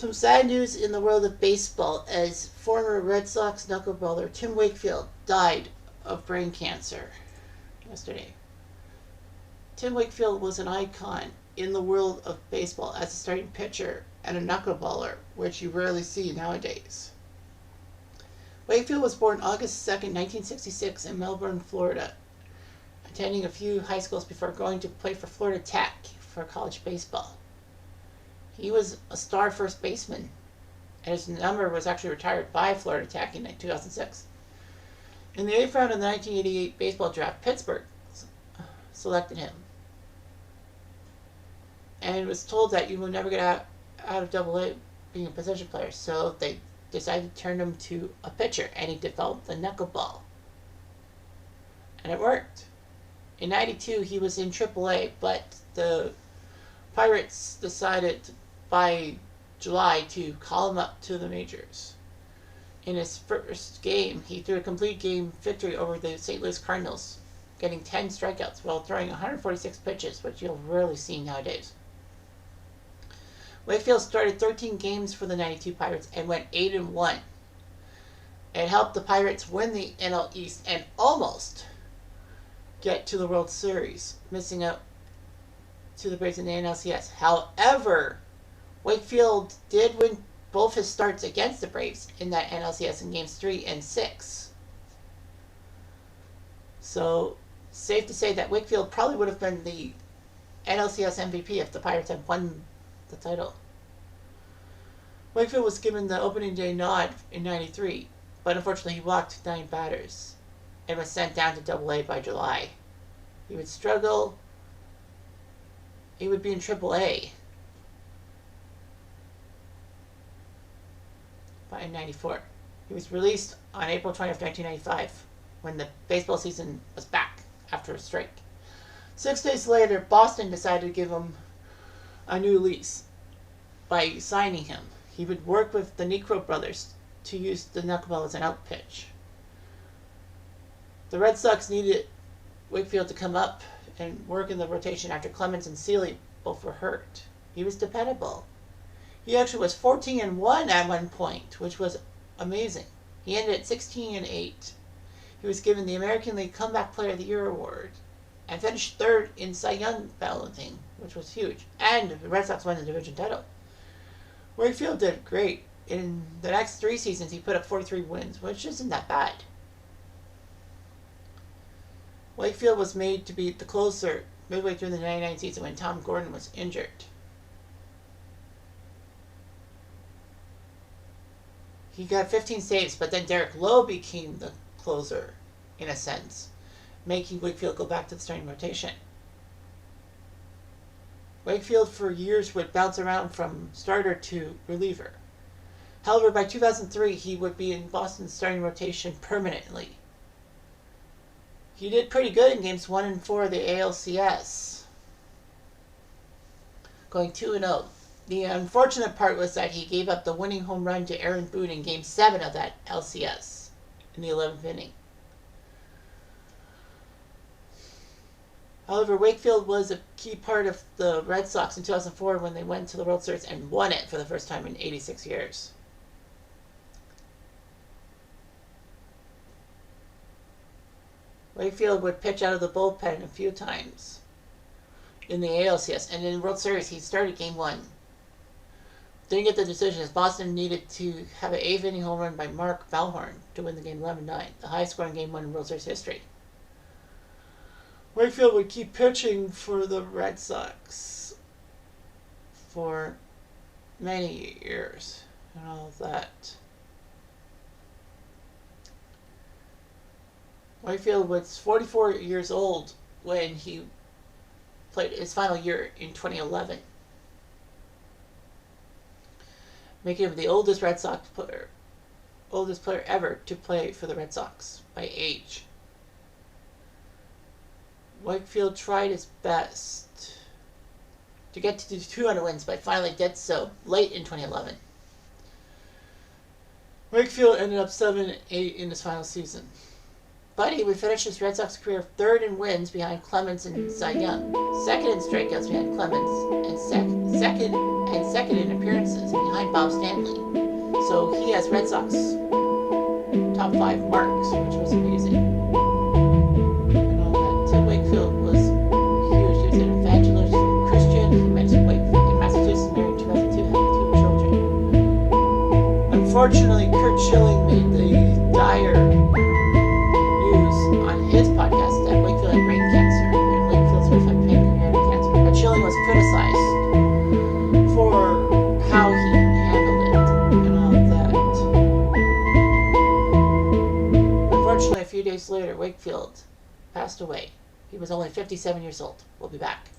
Some sad news in the world of baseball as former Red Sox knuckleballer Tim Wakefield died of brain cancer yesterday. Tim Wakefield was an icon in the world of baseball as a starting pitcher and a knuckleballer, which you rarely see nowadays. Wakefield was born August 2nd, 1966 in Melbourne, Florida, attending a few high schools before going to play for Florida Tech for college baseball. He was a star first baseman, and his number was actually retired by Florida Tech in 2006. In the 8th round of the 1988 baseball draft, Pittsburgh selected him. And it was told that you will never get out of Double-A being a position player, so they decided to turn him to a pitcher, and he developed the knuckleball. And it worked. In 92, he was in Triple-A, but the Pirates decided by July to call him up to the majors. In his first game, he threw a complete game victory over the St. Louis Cardinals, getting 10 strikeouts while throwing 146 pitches, which you'll rarely see nowadays. Wakefield started 13 games for the 92 Pirates and went 8-1. It helped the Pirates win the NL East and almost get to the World Series, missing out to the Braves in the NLCS. However, Wakefield did win both his starts against the Braves in that NLCS in games 3 and 6. So, safe to say that Wakefield probably would have been the NLCS MVP if the Pirates had won the title. Wakefield was given the opening day nod in 93, but unfortunately he walked 9 batters and was sent down to Double-A by July. He would struggle. He would be in Triple-A by 94. He was released on April 20th, 1995, when the baseball season was back after a strike. 6 days later, Boston decided to give him a new lease by signing him. He would work with the Niekro brothers to use the knuckleball as an out pitch. The Red Sox needed Wakefield to come up and work in the rotation after Clemens and Seeley both were hurt. He was dependable. He actually was 14-1 at one point, which was amazing. He ended at 16-8. He was given the American League Comeback Player of the Year award and finished 3rd in Cy Young balloting, which was huge. And the Red Sox won the division title. Wakefield did great. In the next 3 seasons, he put up 43 wins, which isn't that bad. Wakefield was made to be the closer midway through the 99 season when Tom Gordon was injured. He got 15 saves, but then Derek Lowe became the closer, in a sense, making Wakefield go back to the starting rotation. Wakefield for years would bounce around from starter to reliever. However, by 2003, he would be in Boston's starting rotation permanently. He did pretty good in games 1 and 4 of the ALCS, going 2-0. The unfortunate part was that he gave up the winning home run to Aaron Boone in Game 7 of that LCS in the 11th inning. However, Wakefield was a key part of the Red Sox in 2004 when they went to the World Series and won it for the first time in 86 years. Wakefield would pitch out of the bullpen a few times in the ALCS, and in the World Series he started Game 1. Didn't get the decision as Boston needed to have an 8th inning home run by Mark Ballhorn to win the game 11-9, the highest scoring Game 1 in World Series history. Wakefield would keep pitching for the Red Sox for many years and all of that. Wakefield was 44 years old when he played his final year in 2011, making him the oldest player ever to play for the Red Sox by age. Wakefield tried his best to get to 200 wins, but finally did so late in 2011. Wakefield ended up 7-8 in his final season. But he would finish his Red Sox career third in wins behind Clemens and Cy Young, second in strikeouts behind Clemens, and second in appearances behind Bob Stanley. So he has Red Sox top 5 marks, which was amazing. And all that. Tim Wakefield was huge. He was an evangelist Christian. He met in Massachusetts, married in 2002, had 2 children. Unfortunately, Curt Schilling made the dire news on his podcast that Wakefield had brain cancer and Wakefield's wife had pancreatic cancer. But Schilling was criticized for how he handled it and all that. Unfortunately, a few days later, Wakefield passed away. He was only 57 years old. We'll be back.